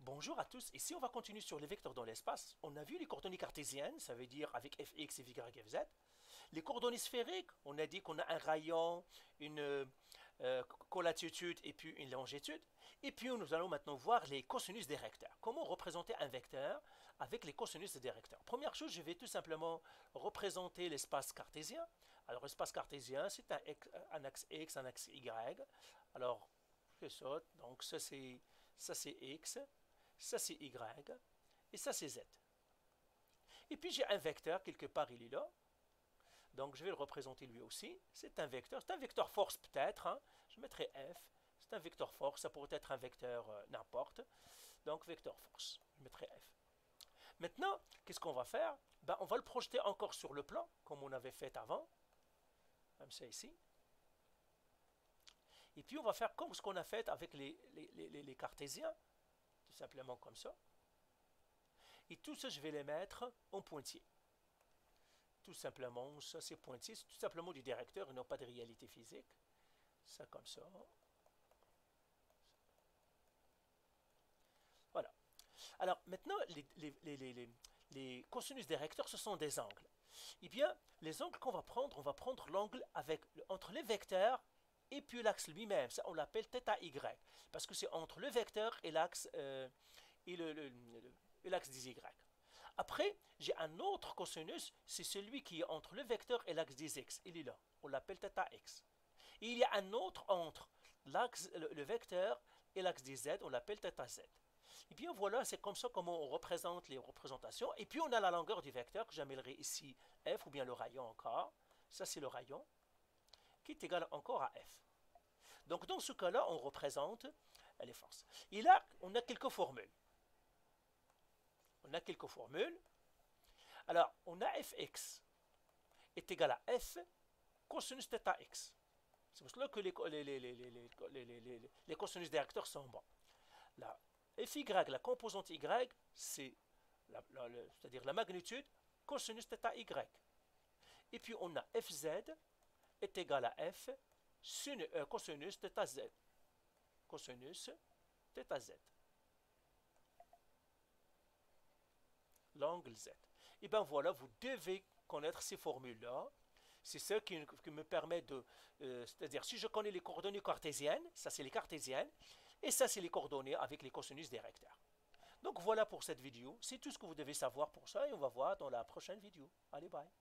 Bonjour à tous, ici on va continuer sur les vecteurs dans l'espace. On a vu les coordonnées cartésiennes, ça veut dire avec fx, fy, fz. Les coordonnées sphériques, on a dit qu'on a un rayon, une colatitude et puis une longitude. Et puis nous allons maintenant voir les cosinus des vecteurs. Comment représenter un vecteur avec les cosinus des vecteurs? Première chose, je vais tout simplement représenter l'espace cartésien. Alors l'espace cartésien, c'est un axe x, un axe y. Alors, je saute, donc ça c'est x. Ça c'est y, et ça c'est z. Et puis j'ai un vecteur, quelque part il est là, donc je vais le représenter lui aussi. C'est un vecteur force peut-être, hein. Je mettrai f, c'est un vecteur force, ça pourrait être un vecteur n'importe, donc vecteur force, je mettrai f. Maintenant, qu'est-ce qu'on va faire? Ben, on va le projeter encore sur le plan, comme on avait fait avant, comme ça ici. Et puis on va faire comme ce qu'on a fait avec les cartésiens, tout simplement comme ça. Et tout ça, je vais les mettre en pointillé. Tout simplement, ça c'est pointillé, c'est tout simplement du directeur, ils n'ont pas de réalité physique. Ça comme ça. Voilà. Alors maintenant, les cosinus directeurs, ce sont des angles. Eh bien, les angles qu'on va prendre, on va prendre l'angle entre les vecteurs et puis l'axe lui-même. Ça, on l'appelle θy, parce que c'est entre le vecteur et l'axe l'axe des y. Après, j'ai un autre cosinus, c'est celui qui est entre le vecteur et l'axe des x. Il est là, on l'appelle θx. Et il y a un autre entre le vecteur et l'axe des z, on l'appelle θz. Et bien voilà, c'est comme ça comment on représente les représentations. Et puis on a la longueur du vecteur que j'appellerai ici f, ou bien le rayon encore. Ça c'est le rayon, qui est égal encore à f. Donc dans ce cas-là, on représente les forces. Et là, on a quelques formules. Alors, on a fx est égal à f cosinus θx. C'est pour cela que les cosinus des vecteurs sont bons. La fy, la composante y, c'est-à-dire la magnitude cosinus θy. Et puis on a fz est égal à f cosinus θz. Cosinus θz. L'angle z. Et bien voilà, vous devez connaître ces formules-là. C'est ça qui me permet de... c'est-à-dire, si je connais les coordonnées cartésiennes, ça c'est les cartésiennes, et ça c'est les coordonnées avec les cosinus des vecteurs. Donc voilà pour cette vidéo. C'est tout ce que vous devez savoir pour ça, et on va voir dans la prochaine vidéo. Allez, bye.